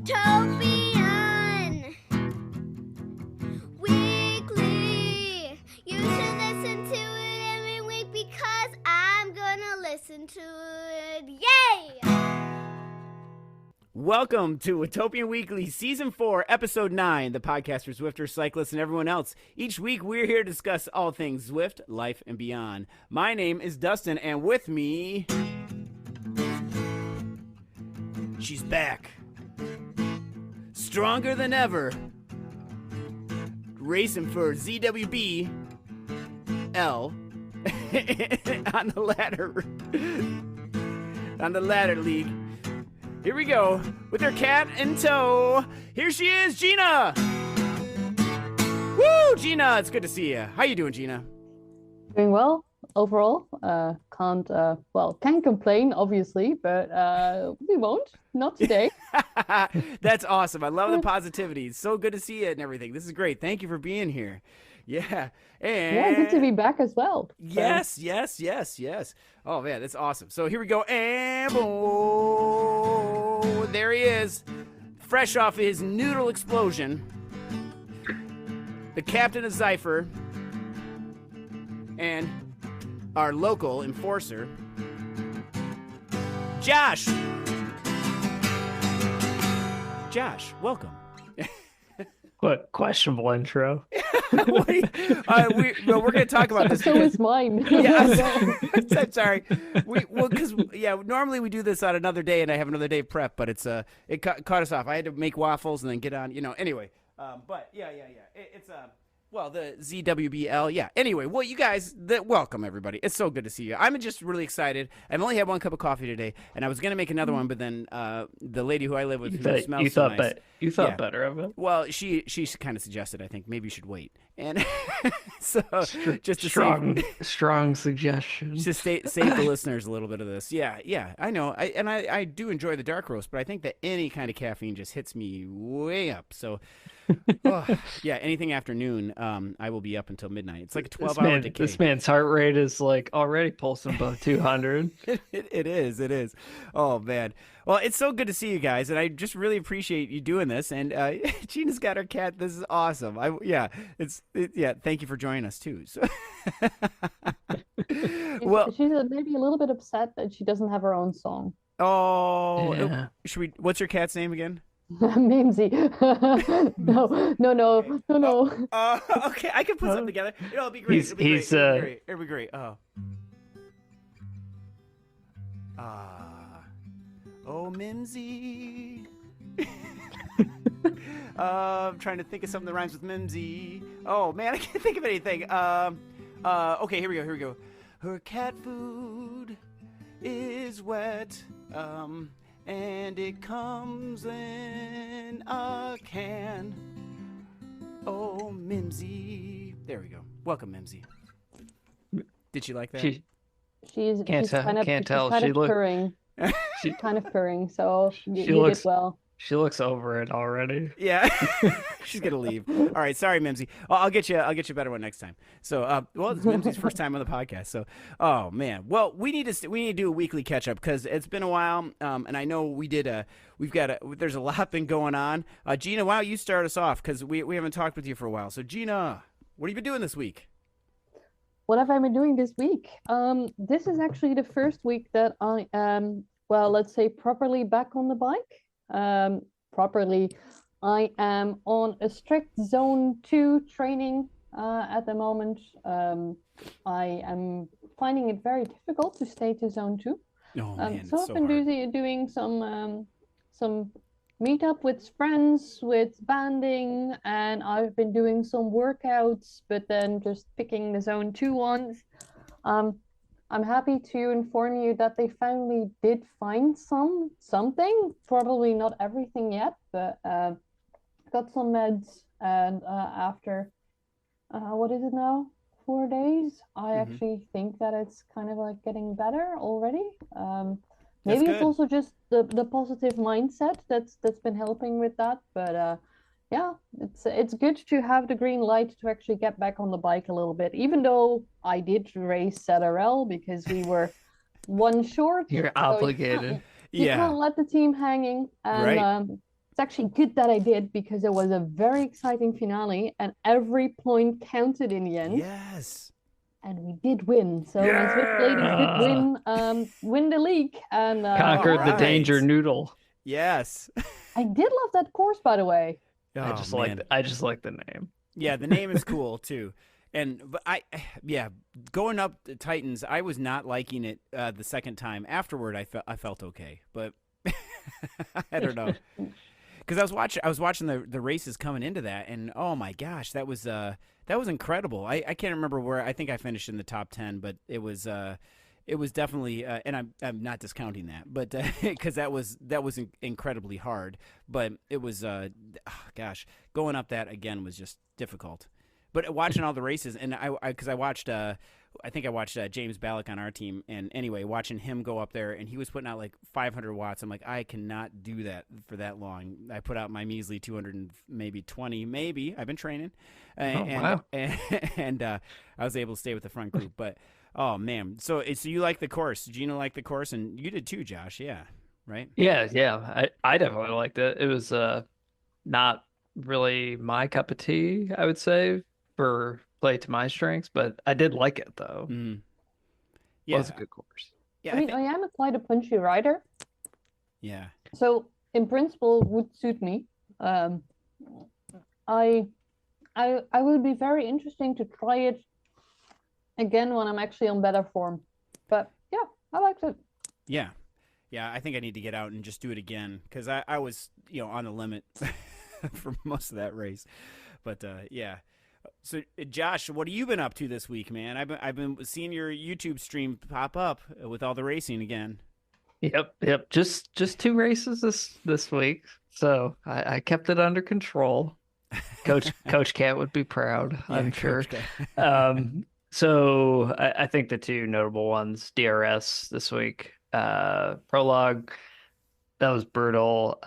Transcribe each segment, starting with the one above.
Watopian Weekly. You should listen to it every week because I'm gonna listen to it. Yay! Welcome to Watopian Weekly, Season 4, Episode 9, the podcast for Zwifters, cyclists, and everyone else. Each week, we're here to discuss all things Zwift, life, and beyond. My name is Dustin, and with me, she's back. Stronger than ever. Racing for ZWB L on the ladder league. Here we go, with her cat in tow. Here she is, Gina! Woo, Gina, it's good to see you. How you doing, Gina? Doing well, overall. Can't complain, obviously, but we won't. Not today. That's awesome. I love the positivity. It's so good to see you and everything. This is great. Thank you for being here. Yeah. And yeah, good to be back as well. Yes. Oh, man, that's awesome. So here we go. And boom, there he is. Fresh off his noodle explosion. The captain of Zypher. And our local enforcer, Josh. Josh, welcome. What questionable intro? We're going to talk about this. So is mine. Yeah, I'm sorry. Because normally we do this on another day, and I have another day of prep, but it caught us off. I had to make waffles and then get on. Anyway. But yeah. It's the ZWBL. Yeah. Anyway, well, you guys, welcome everybody. It's so good to see you. I'm just really excited. I've only had one cup of coffee today, and I was gonna make another one, but then the lady who I live with you thought better of it. Well, she kind of suggested, I think maybe you should wait, and so just to strong suggestion. Just save the listeners a little bit of this. Yeah. I know. I do enjoy the dark roast, but I think that any kind of caffeine just hits me way up. So. Anything after noon, I will be up until midnight. It's like a 12-hour decay. This man's heart rate is like already pulsing above 200. It is. Oh, man. Well, it's so good to see you guys, and I just really appreciate you doing this. And Gina's got her cat. This is awesome. Thank you for joining us, too. So. She's maybe a little bit upset that she doesn't have her own song. Oh, yeah. What's your cat's name again? Mimsy. No. Okay, I can put something together. It'll be great. It'll be great. Oh, Mimsy. I'm trying to think of something that rhymes with Mimsy. Oh man, I can't think of anything. Okay, here we go. Her cat food is wet. And it comes in a can. Oh, Mimsy. There we go. Welcome, Mimsy. Did she like that? She's can't tell. Kind of purring. She's kind of purring, so you did well. She looks over it already. Yeah, she's gonna leave. All right, sorry, Mimsy. I'll get you a better one next time. So, it's Mimsy's first time on the podcast. So, oh man. Well, we need to do a weekly catch up because it's been a while. And I know there's a lot been going on. Gina, why don't you start us off because we haven't talked with you for a while. So, Gina, what have you been doing this week? What have I been doing this week? This is actually the first week that I am, let's say, properly back on the bike. I am on a strict Zone 2 training at the moment. I am finding it very difficult to stay to Zone 2. Oh, man, so I've been doing some meetup with friends, with banding, and I've been doing some workouts, but then just picking the Zone 2 ones. I'm happy to inform you that they finally did find something, probably not everything yet, but got some meds, and after, what is it now? 4 days, I actually think that it's kind of like getting better already. Maybe it's also just the positive mindset that's been helping with that, but yeah, it's good to have the green light to actually get back on the bike a little bit, even though I did race ZRL because we were one short. You're obligated. You can't let the team hanging. And right. it's actually good that I did because it was a very exciting finale and every point counted in the end. Yes. And we did win. So my Swift ladies did win the league and Conquered the Alright. danger noodle. Yes. I did love that course, by the way. I just like the name. Yeah, the name is cool too. But going up the Titans, I was not liking it the second time. Afterward, I felt okay, but I don't know, because I was watching the races coming into that, and oh my gosh, that was incredible. I can't remember where. I think I finished in the top 10, but it was definitely, and I'm not discounting that, but because that was incredibly hard. But it was, going up that again was just difficult. But watching all the races, and I watched, I think I watched James Ballack on our team, and anyway, watching him go up there, and he was putting out like 500 watts. I'm like, I cannot do that for that long. I put out my measly 220, maybe. I've been training, Wow. and I was able to stay with the front group, but. Oh man! So you like the course? Gina liked the course, and you did too, Josh. Yeah, right. Yeah. I definitely liked it. It was not really my cup of tea, I would say, for play to my strengths, but I did like it though. Mm. It was a good course. Yeah, I mean, I am quite a punchy rider. Yeah. So in principle, would suit me. I would be very interesting to try it again when I'm actually on better form. But yeah, I liked it. Yeah. I think I need to get out and just do it again because I was on the limit for most of that race. But yeah. So Josh, what have you been up to this week, man? I've been seeing your YouTube stream pop up with all the racing again. Yep. Just 2 races this week, so I kept it under control. Coach Cat would be proud, I'm sure. So I think the 2 notable ones, DRS this week, Prologue, that was brutal.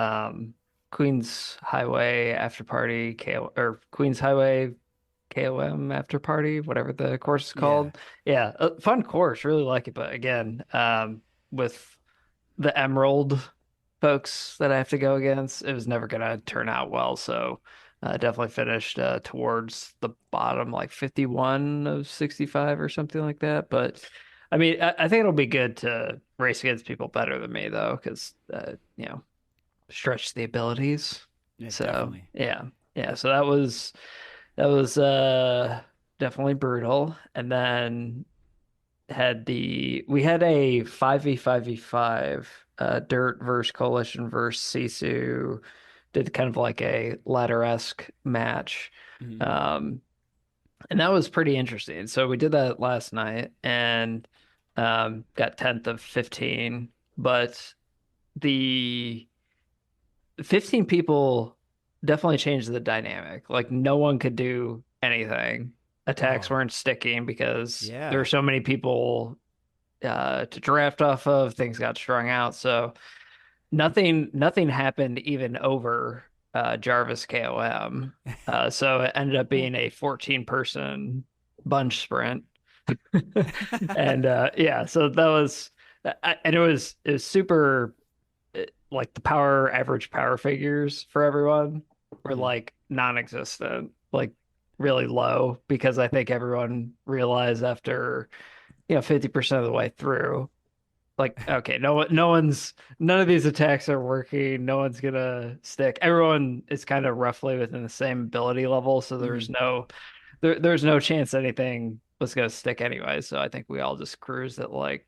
Queens Highway After Party, Queens Highway KOM After Party, whatever the course is called. Yeah, a fun course, really like it. But again, with the Emerald folks that I have to go against, it was never going to turn out well. So definitely finished towards the bottom, like 51 of 65 or something like that. But I mean, I think it'll be good to race against people better than me, though, because, stretch the abilities. Yeah, So, definitely. yeah. So that was definitely brutal. And then we had a 5v5v5 dirt versus coalition versus Sisu, did kind of like a ladder-esque match. Mm-hmm. And that was pretty interesting. So we did that last night and got 10th of 15, but the 15 people definitely changed the dynamic. Like no one could do anything. Attacks weren't sticking because there were so many people to draft off of. Things got strung out. So nothing happened even over Jarvis KOM. So it ended up being a 14-person bunch sprint. And so that was, and it was super, like the average power figures for everyone were like non-existent, like really low, because I think everyone realized after 50% of the way through, like, okay, none of these attacks are working, no one's gonna stick. Everyone is kind of roughly within the same ability level, so there's no chance anything was gonna stick anyway. So I think we all just cruised at like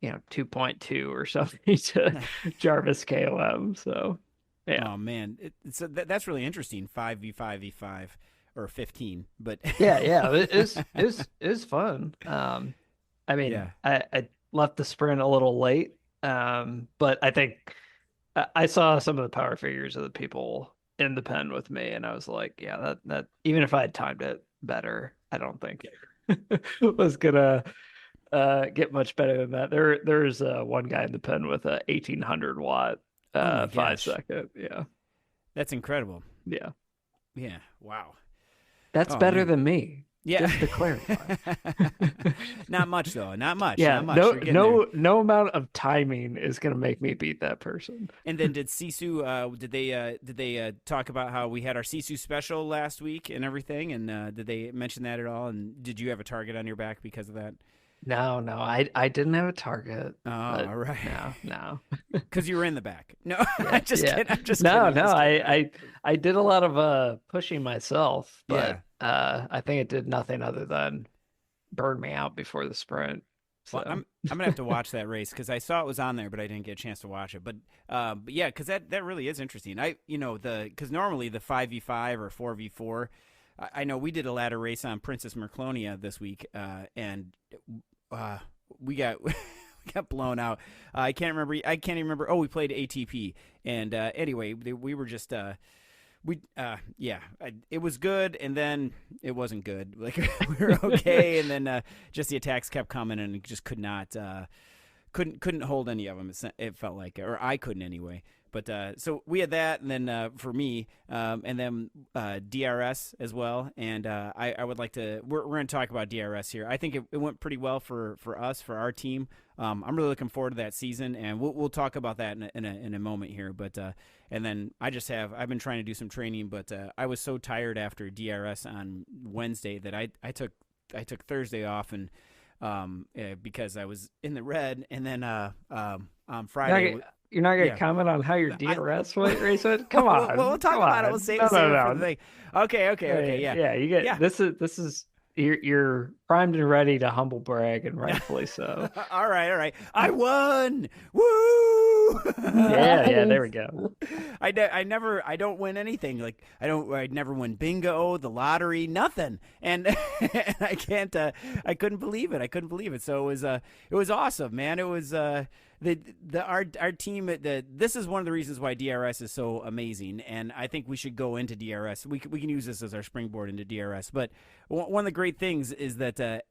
2.2 or something to Jarvis KOM. So yeah. Oh man, that's really interesting. 5v5v5 or 15, but yeah, it is fun. I mean, I left the sprint a little late, but I think I saw some of the power figures of the people in the pen with me, and I was like, yeah, that even if I had timed it better, I don't think it was gonna get much better than that. There's one guy in the pen with a 1800 watt 5-second. Yeah, that's incredible. Yeah. Wow. That's better than me. Yeah. Just to clarify. Not much though. Not much. Yeah, Not much. You're getting there. no amount of timing is gonna make me beat that person. And then did Sisu? Did they talk about how we had our Sisu special last week and everything? And did they mention that at all? And did you have a target on your back because of that? No, I didn't have a target. Oh, but all right. No. Because you were in the back. No, Yeah, I'm just yeah. kidding. I'm just No, kidding. no, I'm just kidding. I did a lot of pushing myself, but Yeah. I think it did nothing other than burn me out before the sprint. So Well, I'm gonna have to watch that race because I saw it was on there, but I didn't get a chance to watch it. But yeah, because that really is interesting. Because normally the 5v5 or 4v4, I know we did a ladder race on Princess Merclonia this week, and we got we got blown out. I can't even remember. Oh, we played ATP, and anyway, we were just. It was good, and then it wasn't good. Like we were okay, and then just the attacks kept coming, and just could not, couldn't hold any of them. It felt like, or I couldn't anyway. But so we had that, and then for me, and then DRS as well. And I would like to. We're going to talk about DRS here. I think it went pretty well for us, for our team. I'm really looking forward to that season, and we'll talk about that in a moment here. But and then I've been trying to do some training, but I was so tired after DRS on Wednesday that I took Thursday off and because I was in the red, and then on Friday. You're not going to comment on how your DRS race went? Come on. We'll talk about it. We'll save it for the thing. Okay. Yeah. Yeah. You get this is you're primed and ready to humble brag, and rightfully so. All right. I won. Woo! Yeah. There we go. I don't win anything. Like I never win bingo, the lottery, nothing. And I couldn't believe it. So it was awesome, man. It was our team. This is one of the reasons why DRS is so amazing, and I think we should go into DRS. We can use this as our springboard into DRS. But one of the great things is that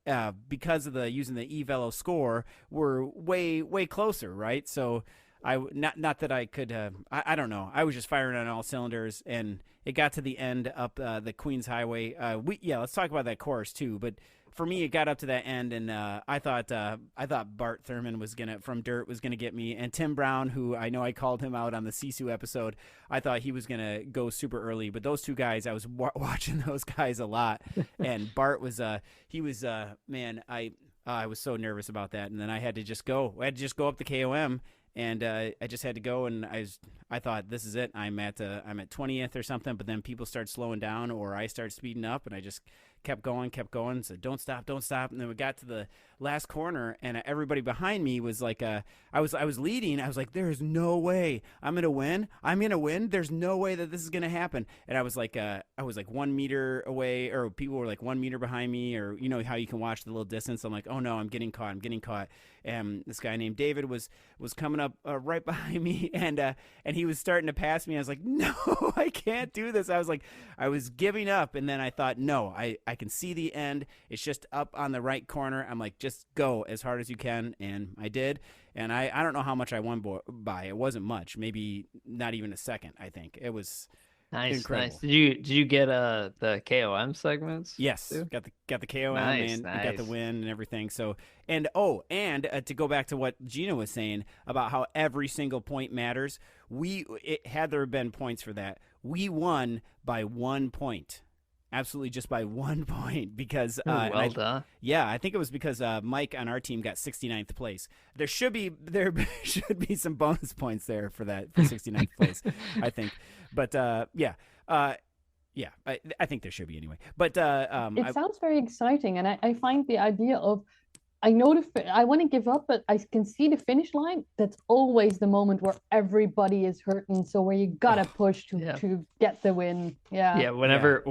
because of using the eVelo score, we're way closer, right? So not that I could. I don't know. I was just firing on all cylinders, and it got to the end up the Queens Highway. Let's talk about that course too, but. For me, it got up to that end, and I thought Bart Thurman from Dirt was gonna get me, and Tim Brown, who I know I called him out on the Sisu episode, I thought he was gonna go super early. But those two guys, I was watching those guys a lot, and Bart was man, I was so nervous about that, and then I had to just go. I had to just go up the KOM, and I just had to go, and I thought this is it. I'm at 20th or something, but then people start slowing down, or I start speeding up, and I just kept going. So don't stop. And then we got to the last corner, and everybody behind me was like, I was leading. I was like, there is no way I'm gonna win. There's no way that this is gonna happen. And I was like 1 meter away, or people were like 1 meter behind me, or you know how you can watch the little distance. I'm like, oh no, I'm getting caught. And this guy named David was coming up right behind me, and he was starting to pass me. I was like, no, I can't do this. I was giving up, and then I thought, no, I can see the end. It's just up on the right corner. I'm like, just go as hard as you can, and I did. And I don't know how much I won by. It wasn't much, maybe not even a second. I think it was incredible. Nice. Did you get the KOM segments? Yes, too? got the KOM, Nice, and nice. got the win and everything. So and to go back to what Gina was saying about how every single point matters. Had there been points for that, we won by 1 point. Absolutely, just by 1 point, because Well done. Yeah, I think it was because Mike on our team got 69th place. There should be some bonus points there for 69th place, I think. But I think there should be anyway. But It sounds very exciting, and I find the idea of I know I want to give up, but I can see the finish line. That's always the moment where everybody is hurting, so where you gotta push to get the win. Yeah. Whenever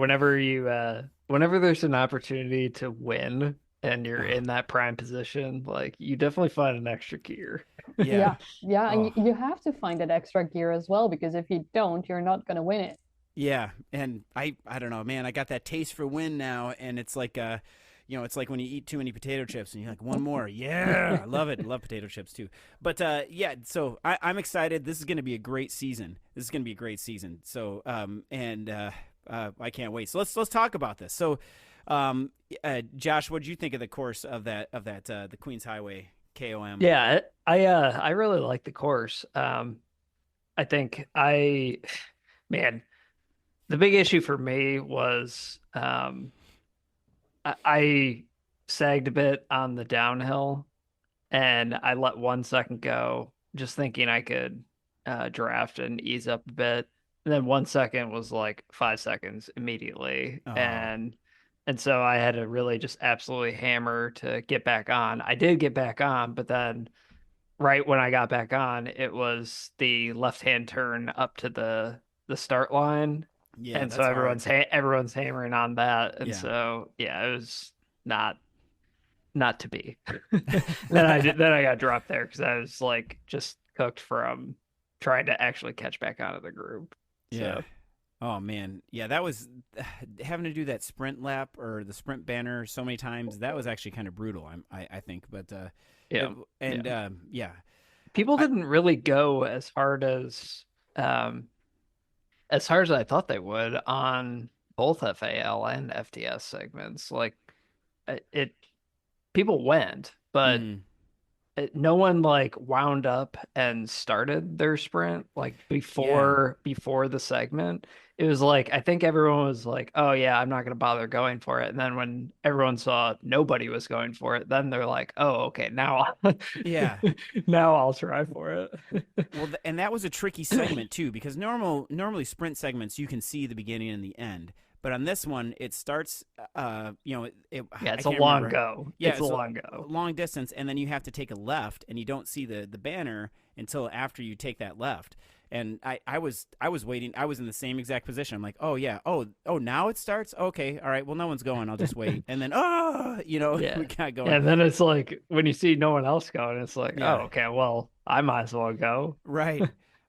there's an opportunity to win and you're in that prime position, like you definitely find an extra gear. Yeah. And you have to find that extra gear as well, because if you don't, you're not gonna win it. Yeah, and I don't know, man. I got that taste for win now, and it's like it's like when you eat too many potato chips and you're like, one more. Yeah, I love it. I love potato chips too. But so I'm excited. This is going to be a great season. So I can't wait. So let's talk about this. So Josh, what did you think of the course of that the Queens Highway KOM? Yeah, I really like the course. I think man, the big issue for me was I sagged a bit on the downhill and I let 1 second go, just thinking I could draft and ease up a bit. And then 1 second was like 5 seconds immediately. Oh. And so I had to really just absolutely hammer to get back on. I did get back on, but then right when I got back on, it was the left-hand turn up to the start line. Yeah, And so that's everyone's hammering on that. And Yeah. so yeah, it was not to be. Then I got dropped there because I was like just cooked from trying to actually catch back out of the group. Yeah. So, Oh man, yeah, that was having to do that sprint lap or the sprint banner so many times. That was actually kind of brutal. I think, but yeah. yeah, People didn't really go as hard as I thought they would on both FAL and FTS segments. Like it people went, but Mhm. no one like wound up and started their sprint like before the segment. It was like I think everyone was like, "Oh yeah, I'm not going to bother going for it." And then when everyone saw nobody was going for it, then they're like, "Oh, okay, now Yeah. now I'll try for it." Well, and that was a tricky segment too, because normally sprint segments you can see the beginning and the end, but on this one it starts. Yeah, it's I a can't long remember. go. Yeah, It's a long go. long distance, and then you have to take a left, and you don't see the banner until after you take that left. And I was waiting. I was in the same exact position. I'm like, oh yeah, oh now it starts. Okay, all right. Well, no one's going. I'll just wait. And then Yeah. we got going. And then it's like when you see no one else going, it's like, Yeah. oh, okay, well, I might as well go. Right.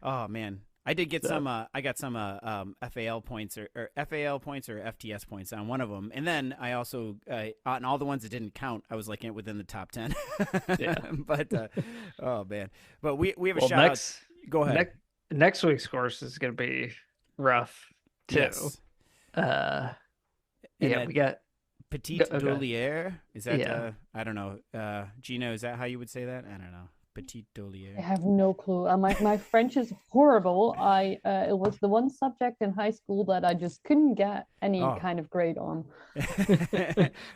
Oh man, I did get So- some. I got some FAL points or FAL points or FTS points on one of them, and then I also on all the ones that didn't count, I was like within the top 10. Yeah. But oh man, but we have a Well, shout out. Go ahead. next week's course is going to be rough too. Yes. Yeah, that- we got Petite Okay. Dolier. Is that Yeah. I don't know. Gina, is that how you would say that? I don't know. Petite I Dolier. have no clue. My French is horrible. It was the one subject in high school that I just couldn't get any Oh. kind of grade on.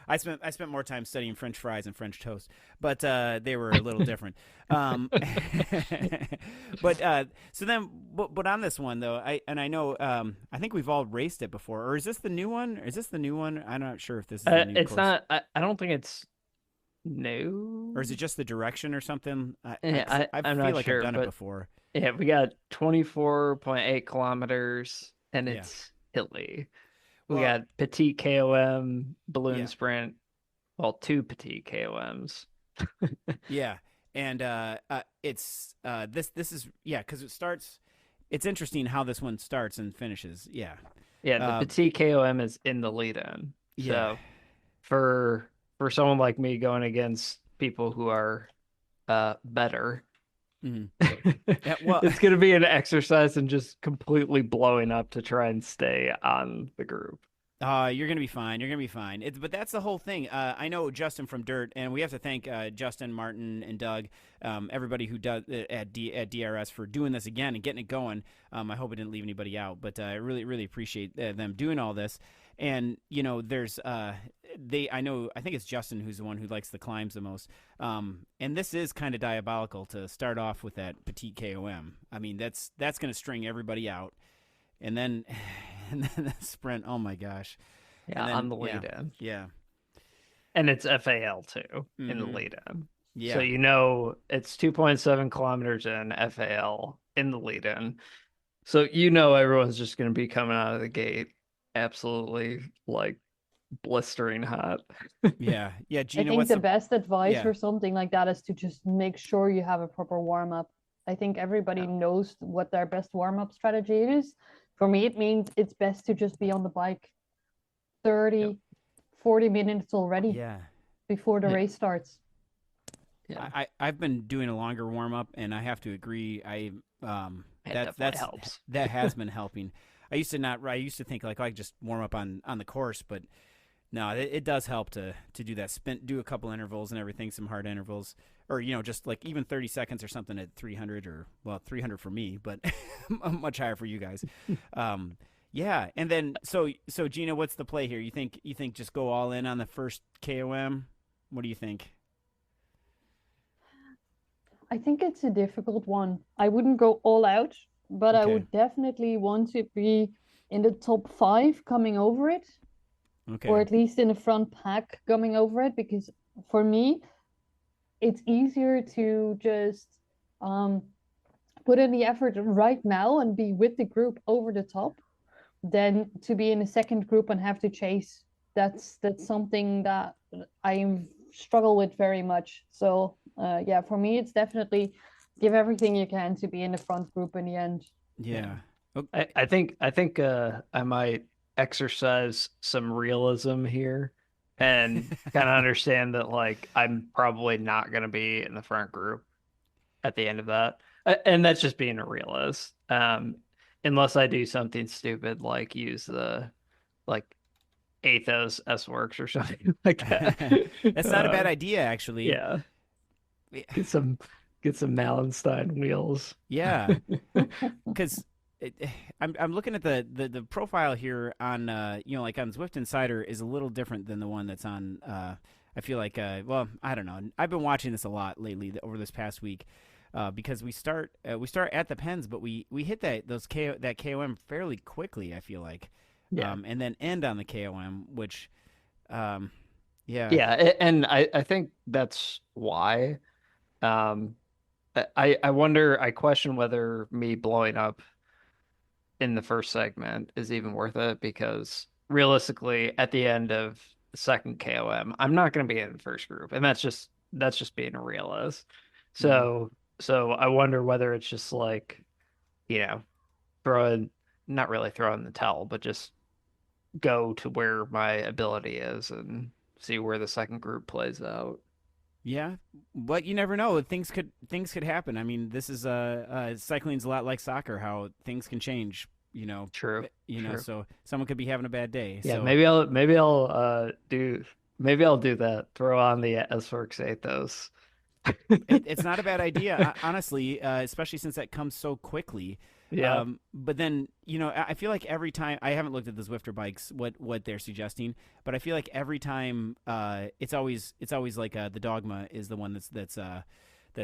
I spent more time studying French fries and French toast, but they were a little different. But so then, but on this one though, I know I think we've all raced it before, or is this the new one? Is this the new one? I'm not sure if this is the new it's course. not. I don't think it's new. Or is it just the direction or something? Yeah, I I'm feel not like sure, I've done it but- before. Yeah, we got 24.8 kilometers, and Yeah. it's hilly. We Well- got petite KOM balloon Yeah. sprint. Well, 2 petite KOMs. Yeah, and it's this is because it starts. It's interesting how this one starts and finishes. Yeah, Yeah, the petite KOM is in the lead-in. Yeah. So for someone like me going against people who are better, Mhm. Yeah, well- it's going to be an exercise in just completely blowing up to try and stay on the group. You're gonna be fine. You're gonna be fine. But that's the whole thing. I know Justin from Dirt, and we have to thank Justin, Martin, and Doug, everybody who does at DRS for doing this again and getting it going. I hope I didn't leave anybody out, but I really, really appreciate them doing all this. And there's I think it's Justin who's the one who likes the climbs the most. And this is kind of diabolical to start off with that petite KOM. I mean, that's gonna string everybody out, and then the sprint. Oh my gosh. Yeah, And then- on the yeah. lead-in. Yeah. And it's FAL too in the Mhm. lead-in. Yeah. So it's 2.7 kilometers in FAL in the lead-in. So everyone's just going to be coming out of the gate absolutely like blistering hot. Yeah. Yeah. I Gina, think what's the best advice yeah. for something like that is to just make sure you have a proper warm-up. I think everybody Yeah. knows what their best warm-up strategy is. For me, it means it's best to just be on the bike 30, Yep. 40 minutes already Yeah. before the Yeah. race starts. Yeah, I've been doing a longer warm up, and I have to agree. it definitely That's helps. that has been helping. I used to think like I could just warm up on the course, but No, it does help to do that. Do a couple intervals and everything, some hard intervals, or just like even 30 seconds or something at 300, or 300 for me, but much higher for you guys. Yeah, and then so Gina, what's the play here? You think just go all in on the first KOM? What do you think? I think it's a difficult one. I wouldn't go all out, but I Okay. would definitely want to be in the top 5 coming over it, Okay. or at least in the front pack coming over it, because for me, it's easier to just put in the effort right now and be with the group over the top than to be in a second group and have to chase. That's something that I struggle with very much. So yeah, for me, it's definitely give everything you can to be in the front group in the end. Yeah. I think I might exercise some realism here and kind of understand that like I'm probably not going to be in the front group at the end of that. And that's just being a realist. Unless I do something stupid like use the like Athos S Works or something like that. That's not a bad idea, actually. Yeah. Get some Malenstein wheels. Yeah, because I'm looking at the profile here on like on Zwift Insider is a little different than the one that's on. I feel like I don't know. I've been watching this a lot lately over this past week. Because we start at the pens, but we hit that KOM fairly quickly. I feel like, and then end on the KOM, which, yeah, and I think that's why. I wonder. I question whether me blowing up in the first segment is even worth it, because realistically, at the end of the second KOM, I'm not going to be in the first group, and that's just being a realist. So. So I wonder whether it's just like, not really throwing the towel, but just go to where my ability is and see where the second group plays out. Yeah, but you never know. Things could happen. I mean, this is cycling's a lot like soccer. How things can change. True. True. So someone could be having a bad day. Yeah, so. maybe I'll do that. Throw on the S-Works Athos. It's not a bad idea, honestly, especially since that comes so quickly. Yeah. But then, I feel like every time I haven't looked at the Zwifter bikes, what they're suggesting, but I feel like every time, it's always like the Dogma is the one that's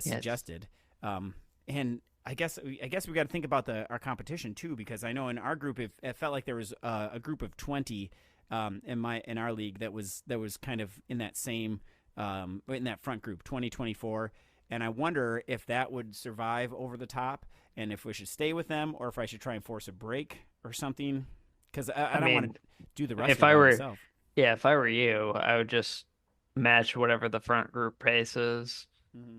suggested. And I guess we got to think about our competition too, because I know in our group it felt like there was a group of 20 in our league that was kind of in that same. In that front group, 2024, and I wonder if that would survive over the top, and if we should stay with them, or if I should try and force a break or something, because I don't want to do the rest of it myself. Yeah, if I were you, I would just match whatever the front group pace is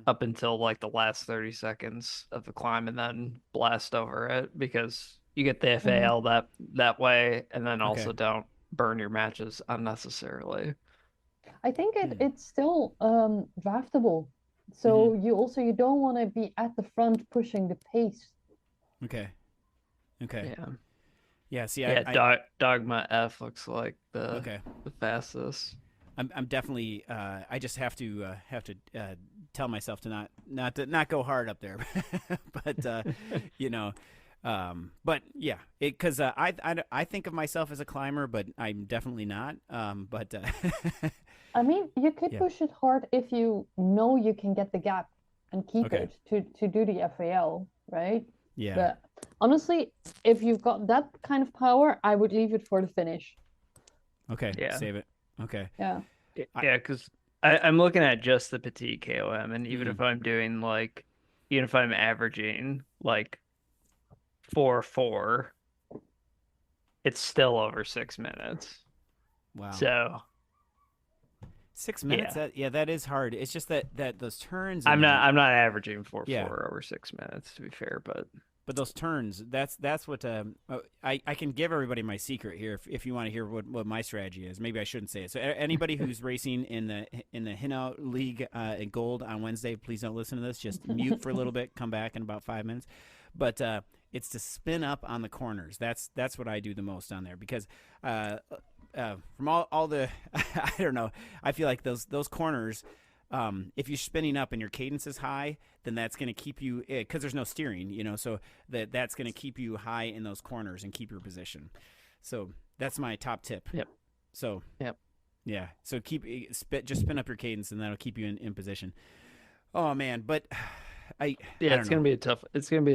up until like the last 30 seconds of the climb, and then blast over it, because you get the FAL that way, and then also don't burn your matches unnecessarily. I think it's still draftable. So you don't want to be at the front pushing the pace. Okay. Yeah. Yeah. See, Dogma F looks like the fastest. I'm definitely. I just have to tell myself to not go hard up there, but but yeah, because I think of myself as a climber, but I'm definitely not. But. I mean, you could push it hard if you know you can get the gap and keep it to do the FAL, right? Yeah. But honestly, if you've got that kind of power, I would leave it for the finish. Okay. Yeah. Save it. Okay. Yeah. Yeah, because I'm looking at just the petite KOM, and even if I'm averaging like 4.4, it's still over 6 minutes. Wow. So. 6 minutes. That is hard. It's just that those turns. I'm not averaging 4.4 over 6 minutes, to be fair, but those turns. That's what I can give everybody my secret here if you want to hear what my strategy is. Maybe I shouldn't say it. So anybody who's racing in the Hino League in Gold on Wednesday, please don't listen to this. Just mute for a little bit. Come back in about 5 minutes. But it's to spin up on the corners. That's what I do the most on there, because from all the I don't know. I feel like those corners. If you're spinning up and your cadence is high, then that's going to keep you because there's no steering, so that's going to keep you high in those corners and keep your position. So that's my top tip. Yep. So yep. Yeah. So just spin up your cadence and that'll keep you in position. Oh man, but it's gonna be a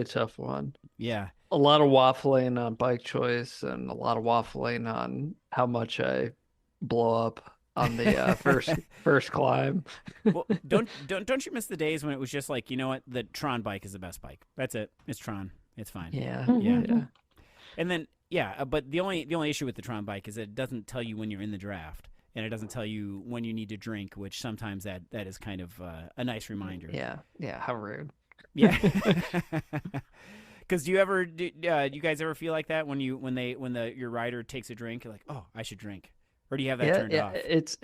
tough one. Yeah. A lot of waffling on bike choice and a lot of waffling on how much I blow up on the first climb. Well, don't you miss the days when it was just like, you know what, the Tron bike is the best bike. That's it. It's Tron. It's fine. Yeah. Yeah. And then but the only issue with the Tron bike is that it doesn't tell you when you're in the draft, and it doesn't tell you when you need to drink, which sometimes that is kind of a nice reminder. Yeah. Yeah. How rude. Yeah. Because do you guys ever feel like that when your rider takes a drink, you're like, oh, I should drink, or do you have that turned off? It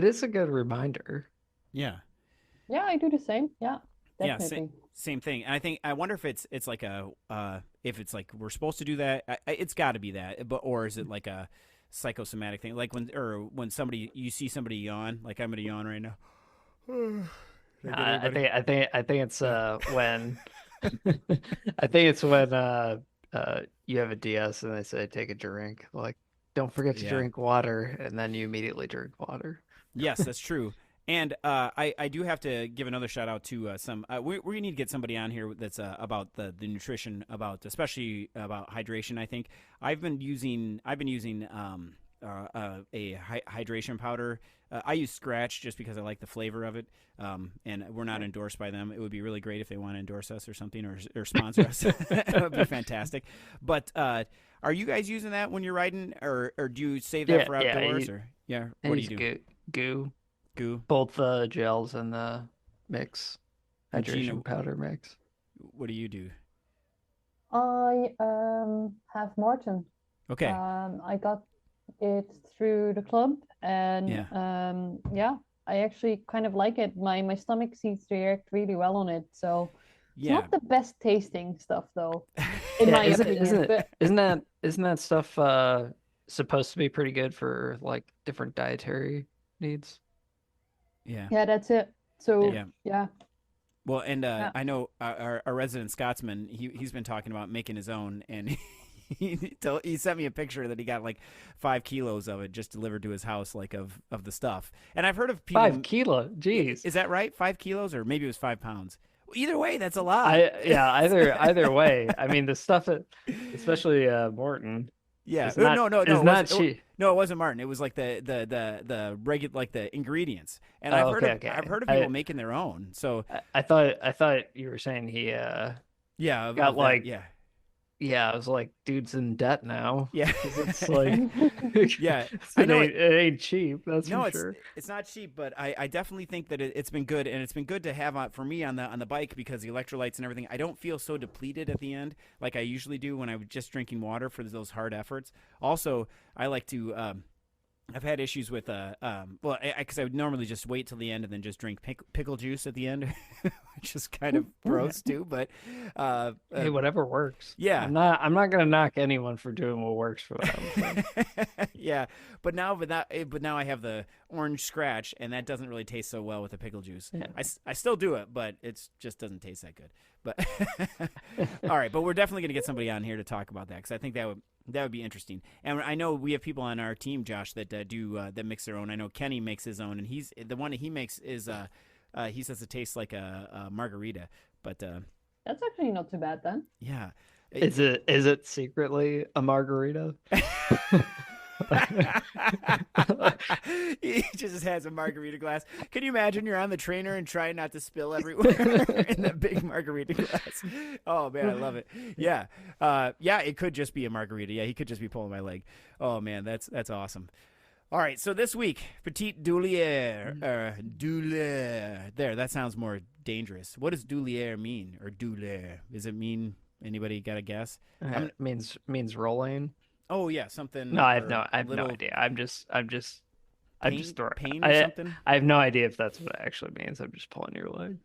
is a good reminder. Yeah. Yeah, I do the same. Yeah, definitely. Yeah, same thing. And I wonder if it's like if it's like we're supposed to do that. It's got to be that, or is it like a psychosomatic thing? Like when you see somebody yawn, like I'm gonna yawn right now. I think it's when I think it's when you have a DS and they say take a drink. Like, don't forget to drink water, and then you immediately drink water. Yes, that's true. And I do have to give another shout out to some. We need to get somebody on here that's about the nutrition, especially about hydration. I think I've been using a hydration powder. I use Scratch just because I like the flavor of it. And we're not endorsed by them. It would be really great if they want to endorse us or something, or sponsor us. It would be fantastic. But are you guys using that when you're riding, or do you save that for outdoors? What do you do? Goo. Both the gels and the mix, hydration powder mix. What do you do? I have Martin. Okay. I got it through the club, and I actually kind of like it. My stomach seems to react really well on it, so it's not the best tasting stuff though. In my opinion, isn't that stuff supposed to be pretty good for like different dietary needs? Yeah, that's it. So yeah. Well, and I know our resident Scotsman, he's been talking about making his own, and he sent me a picture that he got like 5 kilos of it just delivered to his house, like of the stuff. And I've heard of people 5 kilos. Jeez, is that right? 5 kilos, or maybe it was 5 pounds. Either way, that's a lot. Either way. I mean, the stuff, especially Morton. Yeah, it's not cheap. No, it wasn't Martin. It was like the regular, like the ingredients. And I've heard of people making their own. So I thought you were saying he got like I was like, dude's in debt now. Yeah, it's like I know it ain't cheap. That's for sure. It's not cheap, but I definitely think that it's been good, and it's been good to have for me on the bike, because the electrolytes and everything. I don't feel so depleted at the end like I usually do when I'm just drinking water for those hard efforts. Also, I like to. I've had issues with because I would normally just wait till the end and then just drink pickle juice at the end, which is kind of gross too. But hey, whatever works. Yeah, I'm not gonna knock anyone for doing what works for them. Yeah, but now I have the orange Scratch, and that doesn't really taste so well with the pickle juice. Yeah. I still do it, but it just doesn't taste that good. But all right, but we're definitely gonna get somebody on here to talk about that, because I think that would be interesting. And I know we have people on our team, Josh, that that mix their own. I know Kenny makes his own, and the one that he makes is he says it tastes like a margarita. But that's actually not too bad then. Yeah. Is it secretly a margarita? He just has a margarita glass. Can you imagine you're on the trainer and trying not to spill everywhere in that big margarita glass? Oh man, I love it. Yeah. It could just be a margarita. Yeah, he could just be pulling my leg. Oh man, that's awesome. All right, so this week, Petite Doulière, Doulière. There, that sounds more dangerous. What does Doulière mean, or Doulière? Does it mean, anybody got a guess? It means rolling. Oh yeah, something. No, I have no idea. I'm just I'm just throwing. Pain or something? I have no idea if that's what it actually means. I'm just pulling your leg.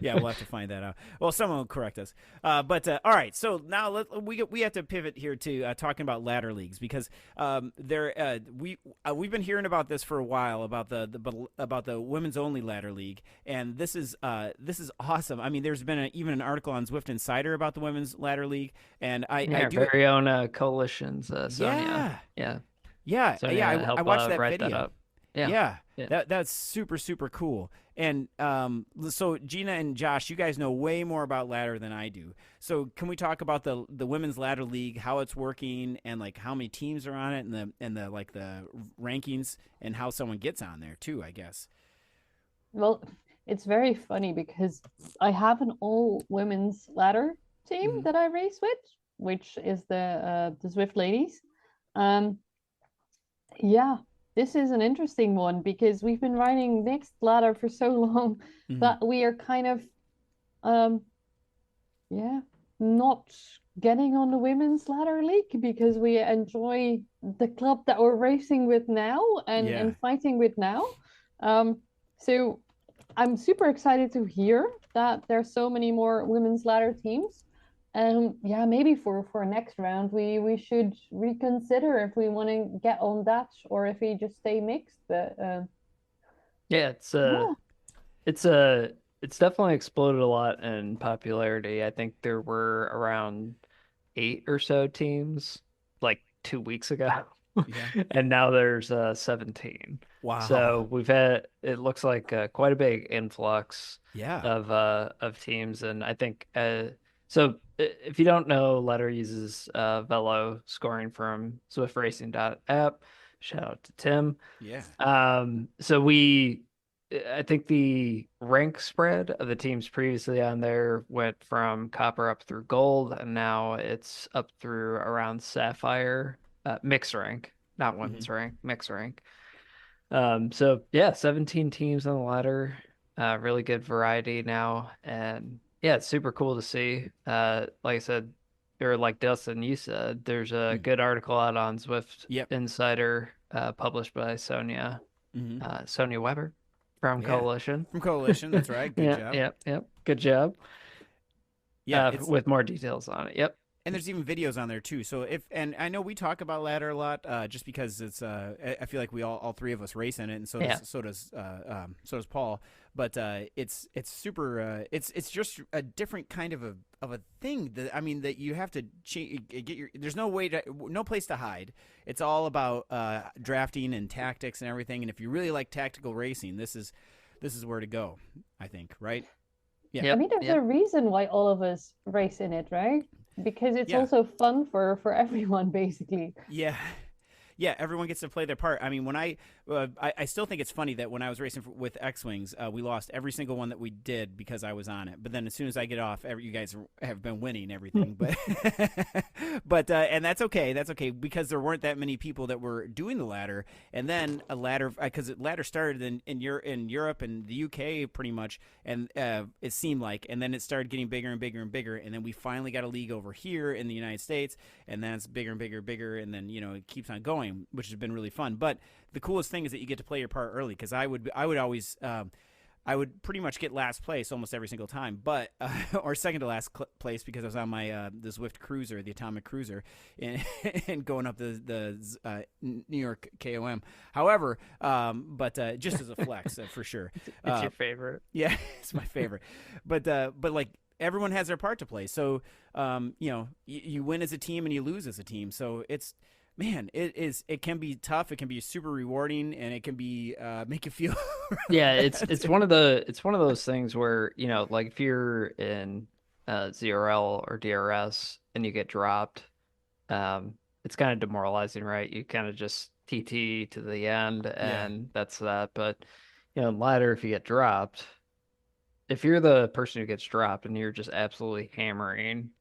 Yeah, we'll have to find that out. Well, someone will correct us. But all right, so now we have to pivot here to talking about ladder leagues, because we've been hearing about this for a while, about the women's only ladder league, and this is awesome. I mean, there's been even an article on Zwift Insider about the women's ladder league, and I do very own coalitions, Sonia. Yeah, Sonia I watched that write video. that up. Yeah. That's super, super cool. And so Gina and Josh, you guys know way more about ladder than I do. So can we talk about the women's ladder league, how it's working, and like how many teams are on it, and the like the rankings, and how someone gets on there too, I guess. Well, it's very funny because I have an all women's ladder team that I race with, which is the Zwift ladies. Yeah, this is an interesting one because we've been riding mixed ladder for so long that we are kind of not getting on the women's ladder league because we enjoy the club that we're racing with now and fighting with now. So I'm super excited to hear that there's so many more women's ladder teams. Maybe for next round we should reconsider if we want to get on that or if we just stay mixed. But it's definitely exploded a lot in popularity. I think there were around 8 or so teams like 2 weeks ago. And now there's 17. Wow. So we've had, it looks like quite a big influx of teams, and I think so if you don't know, Letter uses Velo scoring from SwiftRacing.app. Shout out to Tim. Yeah. So I think the rank spread of the teams previously on there went from copper up through gold, and now it's up through around sapphire, mixed rank, not women's rank, mixed rank. 17 teams on the ladder, really good variety now, and yeah, it's super cool to see. Like I said, or like Dustin, you said, there's a good article out on Zwift Insider, published by Sonia Weber from Coalition. From Coalition, that's right. Good job. Yep. Good job. Yeah, with more details on it. Yep. And there's even videos on there too. So and I know we talk about ladder a lot, just because it's I feel like we all three of us race in it, and so does Paul. But it's super. It's just a different kind of a thing that, I mean, that you have to get your. There's no place to hide. It's all about drafting and tactics and everything. And if you really like tactical racing, this is where to go, I think. Right? Yeah. I mean, there's a reason why all of us race in it, right? Because it's also fun for everyone, basically. Yeah, everyone gets to play their part. I mean, when I still think it's funny that when I was racing with X-Wings, we lost every single one that we did because I was on it. But then as soon as I get off, you guys have been winning everything. But and that's okay. That's okay, because there weren't that many people that were doing the ladder. And then a ladder, because ladder started in Europe and the UK pretty much, and it seemed like, and then it started getting bigger and bigger and bigger, and then we finally got a league over here in the United States, and then it's bigger and bigger and bigger, and then it keeps on going, which has been really fun. But the coolest thing is that you get to play your part early, because I would always I would pretty much get last place almost every single time, but or second to last place, because I was on my the Zwift Cruiser, the Atomic Cruiser, and going up the New York KOM. However, but just as a flex, for sure. It's your favorite. Yeah, it's my favorite. But like, everyone has their part to play. So you win as a team and you lose as a team. So it's. Man, it can be tough. It can be super rewarding, and it can be make you feel. It's one of those things where, like if you're in ZRL or DRS and you get dropped, it's kind of demoralizing, right? You kind of just TT to the end, and that's that. But in ladder, if you get dropped, if you're the person who gets dropped and you're just absolutely hammering,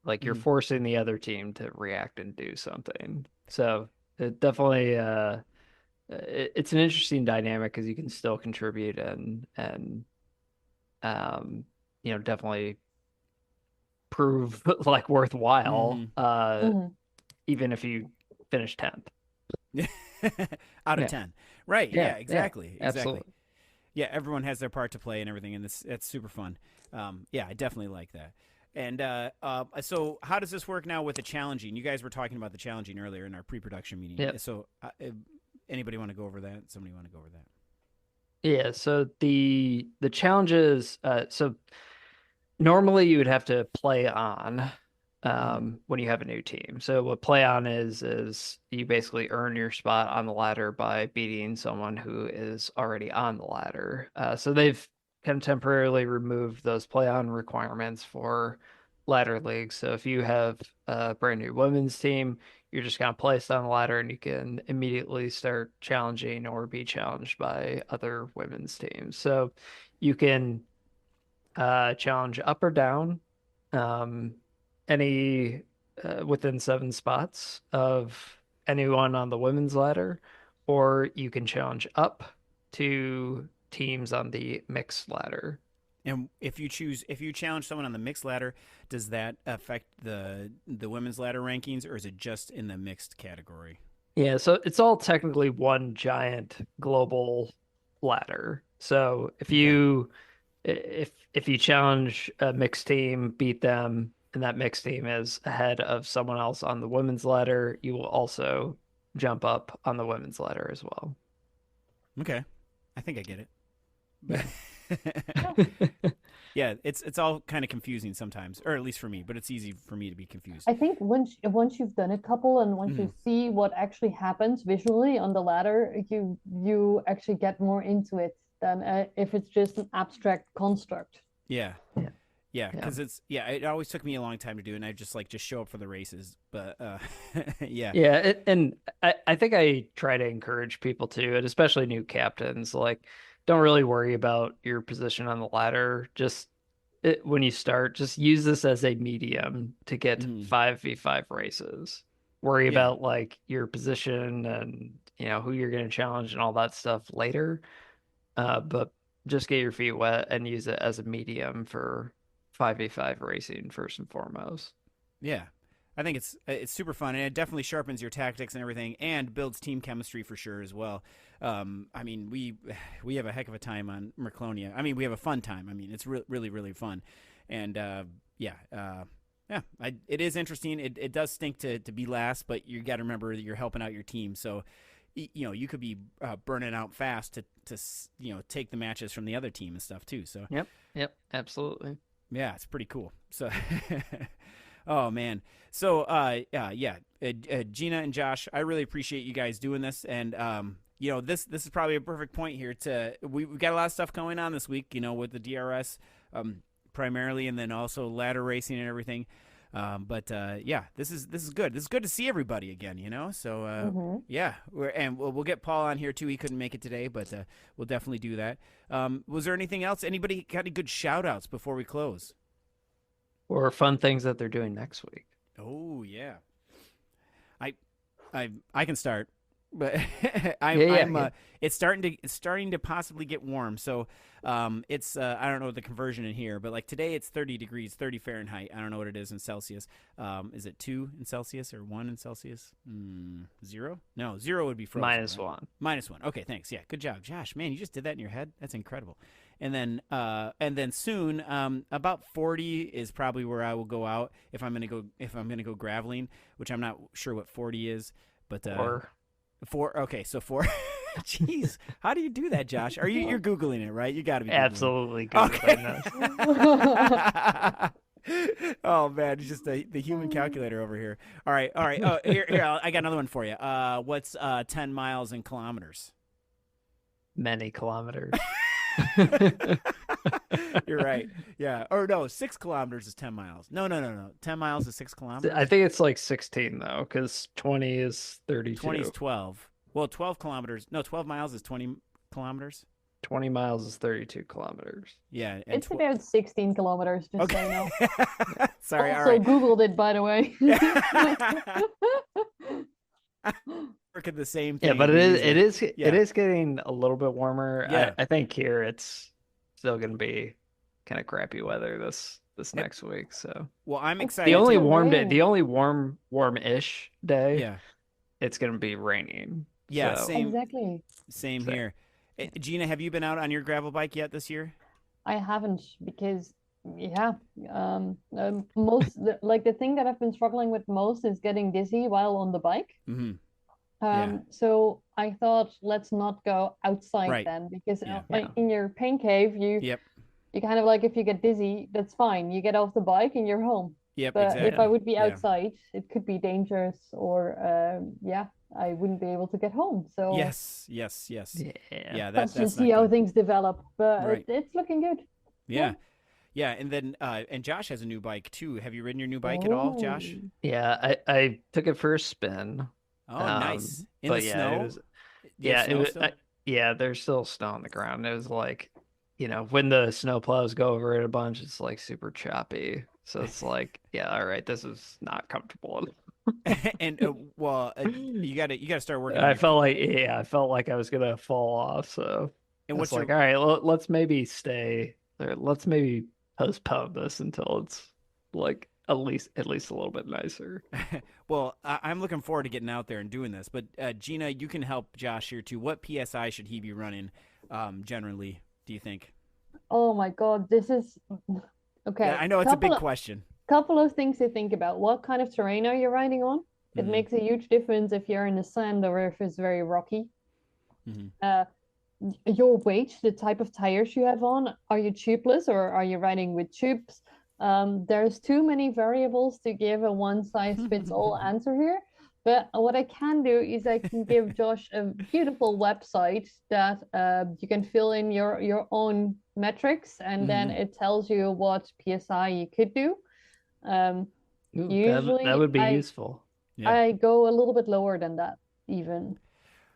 like you're forcing the other team to react and do something. So it definitely it's an interesting dynamic, because you can still contribute and definitely prove like worthwhile, even if you finish 10th. out of Yeah. 10. Right. Yeah, Yeah, yeah, exactly. absolutely. Yeah, everyone has their part to play and everything, and it's super fun. Yeah, I definitely like that. And so how does this work now with the challenging? You guys were talking about the challenging earlier in our pre-production meeting. Yep. So anybody want to go over that? Somebody want to go over that? Yeah, so the challenges, so normally you would have to play on when you have a new team. So what play on is you basically earn your spot on the ladder by beating someone who is already on the ladder. So they've kind of temporarily removed those play on requirements for ladder leagues. So if you have a brand new women's team, you're just kind of placed on the ladder and you can immediately start challenging or be challenged by other women's teams. So you can challenge up or down, um, any within 7 spots of anyone on the women's ladder, or you can challenge up to teams on the mixed ladder. And if you challenge someone on the mixed ladder, does that affect the women's ladder rankings, or is it just in the mixed category? Yeah, so it's all technically one giant global ladder. So if you challenge a mixed team, beat them, and that mixed team is ahead of someone else on the women's ladder, you will also jump up on the women's ladder as well. Okay, I think I get it. Yeah, it's all kind of confusing sometimes, or at least for me. But it's easy for me to be confused. I think once you've done a couple and once you see what actually happens visually on the ladder, you actually get more into it than if it's just an abstract construct. Yeah. Yeah. Yeah, because it always took me a long time to do, and I just show up for the races. But yeah, yeah, and I think I try to encourage people to, and especially new captains, like don't really worry about your position on the ladder. Just when you start, just use this as a medium to get 5v5 races. Worry about like your position and who you're going to challenge and all that stuff later. But just get your feet wet and use it as a medium for 5v5 racing first and foremost. Yeah, I think it's super fun, and it definitely sharpens your tactics and everything, and builds team chemistry for sure as well. I mean, we have a heck of a time on Merclonia. I mean, we have a fun time. I mean, it's really really fun, and it is interesting. It does stink to be last, but you got to remember that you're helping out your team, so you could be burning out fast to take the matches from the other team and stuff too. So yep, absolutely. Yeah, it's pretty cool. So, oh man. So, Gina and Josh, I really appreciate you guys doing this, and this is probably a perfect point here we've got a lot of stuff going on this week, with the DRS primarily, and then also ladder racing and everything. But this is good. This is good to see everybody again, So we'll get Paul on here too. He couldn't make it today, but we'll definitely do that. Was there anything else? Anybody got any good shout outs before we close? Or fun things that they're doing next week? Oh yeah, I can start. But it's starting to possibly get warm. So it's I don't know the conversion in here, but like today it's 30 degrees, 30 Fahrenheit. I don't know what it is in Celsius. Is it 2 in Celsius or 1 in Celsius? 0? No, 0 would be frozen. -1. -1. Okay, thanks. Yeah, good job, Josh. Man, you just did that in your head. That's incredible. And then soon, about 40 is probably where I will go out if I'm gonna go graveling, which I'm not sure what 40 is, but 4. Okay, so 4. Jeez, how do you do that, Josh? You're Googling it, right? You got to be absolutely Googling this. Oh man, it's just the human calculator over here. All right. Oh, here, I got another one for you. What's 10 miles in kilometers? Many kilometers. You're right. Yeah. Or no, 6 kilometers is 10 miles. No. 10 miles is 6 kilometers. I think it's like 16 though, because 20 is 32. 20 is 12. Well, 12 kilometers. No, 12 miles is 20 kilometers. 20 miles is 32 kilometers. Yeah. It's about 16 kilometers, just so you know. Sorry. Also all right. Googled it, by the way. Working the same thing. Yeah, but it is getting a little bit warmer. Yeah. I think here it's still going to be kind of crappy weather this next week. So well, I'm excited. The only warm warm-ish day, yeah, it's going to be raining. Yeah, So, same Exactly. same Same. here. Gina, have you been out on your gravel bike yet this year? I haven't because, yeah, like the thing that I've been struggling with most is getting dizzy while on the bike. Mm-hmm. Yeah. So I thought, let's not go outside Right. then, because Yeah. Yeah. in your pain cave, Yep. you kind of like, if you get dizzy, that's fine. You get off the bike and you're home. Yep. But if I Exactly. would be Yeah. outside, it could be dangerous, or yeah, I wouldn't be able to get home. So Yes. Yes. Yes. yeah. Yeah. let's That's just not see how good. things develop. But Right. it's looking good. Yeah. Yeah. And then and Josh has a new bike too. Have you ridden your new bike at all, Josh? Oh. Yeah, I took it for a spin. Oh, nice. In But the yeah, snow? it was Do you have yeah, it snow was still? yeah, there's still snow on the ground. It was like, when the snow plows go over it a bunch, it's like super choppy. So it's like, yeah, all right, this is not comfortable. And well, you gotta start working on I your. felt like I felt like I was gonna fall off. So And it's what's like, your? all right, let's maybe stay there. Let's maybe postpone this until it's like at least a little bit nicer. Well, I'm looking forward to getting out there and doing this. But Gina, you can help Josh here too. What PSI should he be running, generally? Do you think? Oh my God, this is okay. Yeah, I know it's a big question. Couple of things to think about. What kind of terrain are you riding on? It Mhm. makes a huge difference if you're in the sand or if it's very rocky. Mhm. Your weight, the type of tires you have on. Are you tubeless or are you riding with tubes? There's too many variables to give a one size fits all answer here. But what I can do is I can give Josh a beautiful website that you can fill in your own metrics, and then it tells you what PSI you could do. Ooh, that Usually would be useful. Yeah. I go a little bit lower than that even,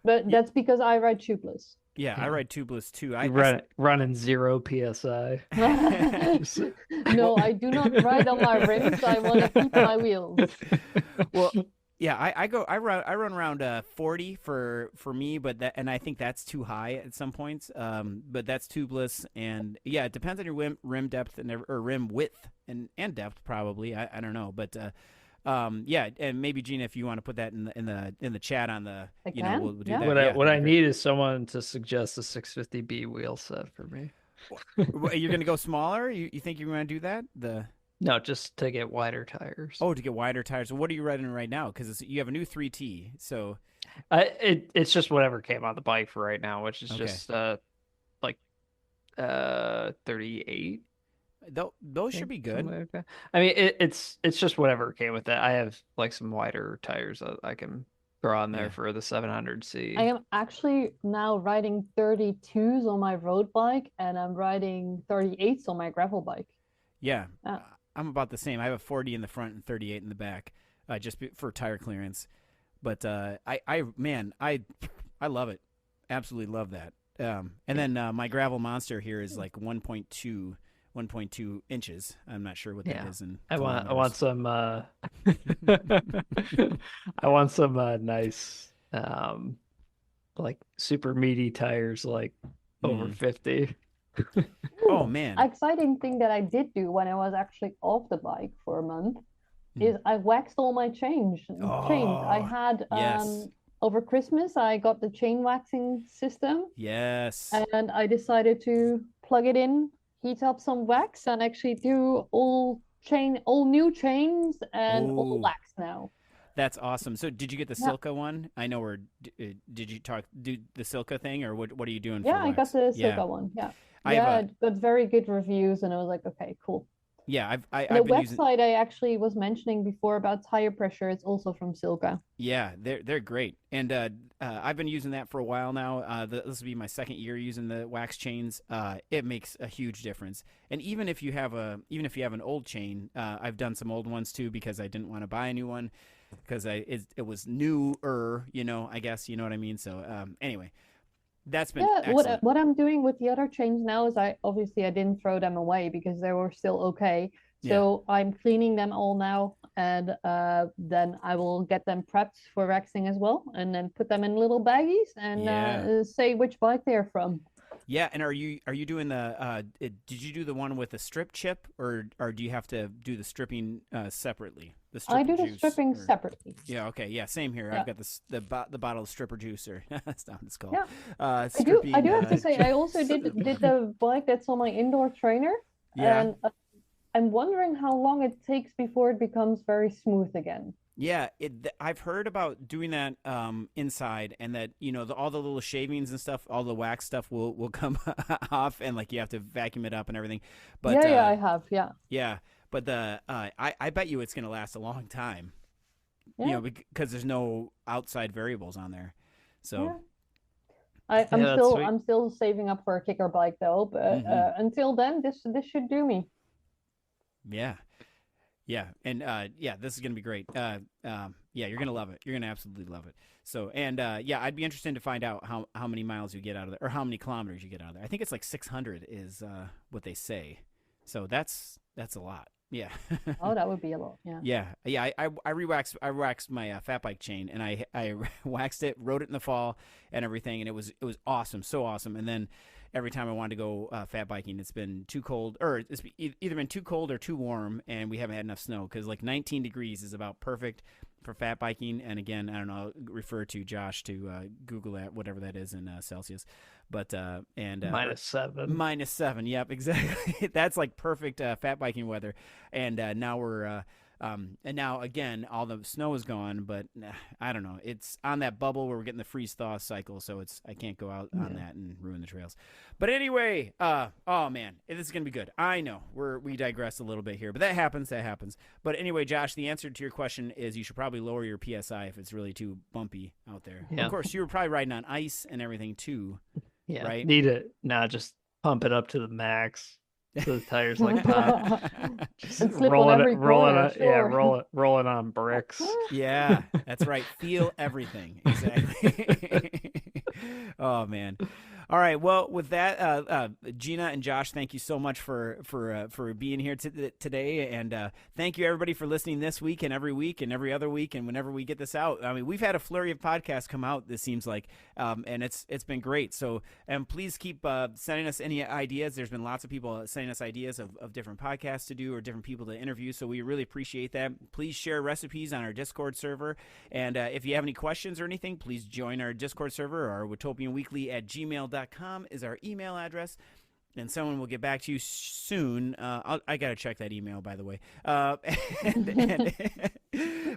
but Yeah. that's because I ride tubeless. Yeah, I ride tubeless too. Running 0 PSI. No, I do not ride on my rims. I want to keep my wheels. Well, yeah, I run around 40 for me, but and I think that's too high at some points. But that's tubeless, and yeah, it depends on your rim depth or rim width and depth probably. I don't know, but yeah, and maybe Gina, if you want to put that in the chat on the, I you know, can, we'll do yeah. that. What Yeah, I that'd be need is someone to suggest a 650B wheel set for me. great. You're gonna go smaller? You think you're gonna do that? No, just to get wider tires. Oh, to get wider tires. So what are you riding right now? Because you have a new 3T. So It's just whatever came on the bike for right now, which is Okay. just like 38. those should be good. Something like that. I mean, it's just whatever came with it. I have like some wider tires that I can throw on there Yeah. for the 700C. I am actually now riding 32s on my road bike, and I'm riding 38s on my gravel bike. Yeah, Uh, I'm about the same. I have a 40 in the front and 38 in the back, just for tire clearance. But man, I love it. Absolutely love that. And then my gravel monster here is like 1.2 inches. I'm not sure what that is in I want kilometers. some I want some nice like super meaty tires, like over 50. Oh man. Exciting thing that I did do when I was actually off the bike for a month is I waxed all my chains. I had yes. over Christmas I got the chain waxing system, Yes. and I decided to plug it in, heat up some wax, and actually do all new chains and all Ooh. wax now. That's awesome. So did you get the Yeah. Silka one? I know where. Did you do the Silka thing, or what are you doing? Yeah, for I got wax? the Yeah. Silka one. Yeah. I have Yeah, a- it got very good reviews, and I was like, okay, cool. Yeah, The I've been using. website I actually was mentioning before about tire pressure, it's also from Silka. Yeah, they're great, and I've been using that for a while now. This will be my second year using the wax chains. It makes a huge difference. And even if you have an old chain, I've done some old ones too because I didn't want to buy a new one because it was newer, I guess you know what I mean. So anyway, that's been Yeah, excellent. what I'm doing with the other chains now is I didn't throw them away because they were still okay. So I'm cleaning them all now, and then I will get them prepped for waxing as well, and then put them in little baggies and say which bike they're from. Yeah, and are you doing the did you do the one with the strip chip, or do you have to do the stripping separately? The I stripper do the juice, stripping or- separately. Yeah, okay, yeah, same here. Yeah. I've got the bottle of stripper juicer. That's not what it's called. Yeah. I Stripping, do have to say, chip. I also did the bike that's on my indoor trainer, Yeah. and I'm wondering how long it takes before it becomes very smooth again. Yeah, I've heard about doing that inside, and that all the little shavings and stuff, all the wax stuff will come off, and like you have to vacuum it up and everything. But Yeah, I have. Yeah. yeah, but I bet you it's gonna last a long time. Yeah. Because there's no outside variables on there. So Yeah. Yeah, that's sweet. I'm still saving up for a kicker bike though, but until then, this should do me. yeah. Yeah, and yeah, this is gonna be great. Yeah, you're gonna love it. You're gonna absolutely love it. So, and yeah, I'd be interested to find out how many miles you get out of there, or how many kilometers you get out of there. I think it's like 600 is what they say. So that's a lot. Yeah. Oh, that would be a lot. Yeah. Yeah. I waxed my fat bike chain, and I waxed it, rode it in the fall, and everything, and it was awesome, so awesome. And then every time I wanted to go fat biking, it's been too cold, or it's either been too cold or too warm, and we haven't had enough snow, because like 19 degrees is about perfect for fat biking. And again, I don't know, I'll refer to Josh to Google that, whatever that is in Celsius, but and -7. -7, yep, exactly. That's like perfect fat biking weather. And now we're and now again all the snow is gone, but I don't know, it's on that bubble where we're getting the freeze thaw cycle, so I can't go out on that and ruin the trails. But anyway, oh man, this is gonna be good. I know we digress a little bit here, but that happens. But anyway, Josh, the answer to your question is you should probably lower your PSI if it's really too bumpy out there. Yeah. Of course, you were probably riding on ice and everything too. Yeah, Right? need it now. Just pump it up to the max, so the tires like pop. Just And slip on rolling every it, rolling corner, it, yeah, sure. roll it on bricks. Yeah, that's right. Feel everything. Exactly. Oh man. All right. Well, with that, Gina and Josh, thank you so much for being here today, and thank you everybody for listening this week and every other week and whenever we get this out. I mean, we've had a flurry of podcasts come out. This seems like, and it's been great. So, and please keep sending us any ideas. There's been lots of people sending us ideas of different podcasts to do or different people to interview. So we really appreciate that. Please share recipes on our Discord server, and if you have any questions or anything, please join our Discord server. Our WatopianWeekly@gmail.com is our email address, and someone will get back to you soon. I gotta check that email, by the way.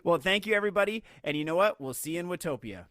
Well, thank you everybody, and you know what? We'll see you in Watopia.